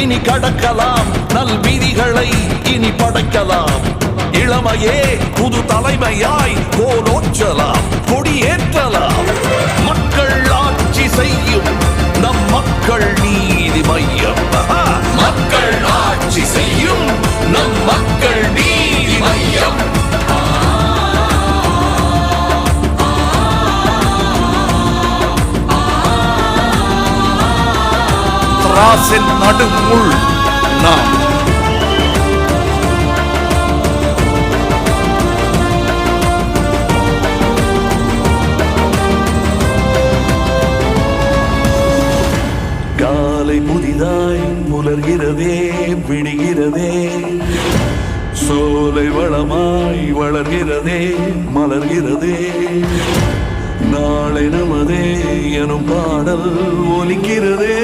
இனி கடக்கலாம், நல் விதிகளை இனி படைக்கலாம். இளமையே புது தலைமையாய் கோலோச்சலாம், கொடியேற்றலாம். மக்கள் ஆட்சி செய்யும் நம் மக்கள் நீதி மையம். மக்கள் ஆட்சி செய்யும் நம் மக்கள் நீதி மையம். திராசின் நடுமுள் நாம். காலை புதிதாய் புலர்கிறதே, விடுகிறதே. சோலை வளமாய் வளர்கிறதே, மலர்கிறதே. நாளை நமதே எனும் பாடல் ஒலிக்கிறதே.